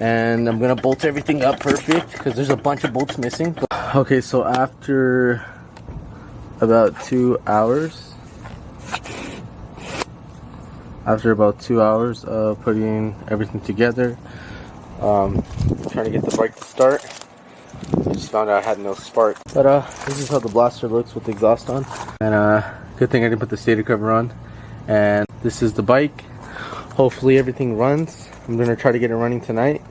and I'm gonna bolt everything up perfect because there's a bunch of bolts missing. Okay, so after about 2 hours of putting everything together, trying to get the bike to start, I just found out I had no spark. But this is how the blaster looks with the exhaust on, and good thing I didn't put the stator cover on. And this is the bike. Hopefully everything runs. I'm gonna try to get it running tonight.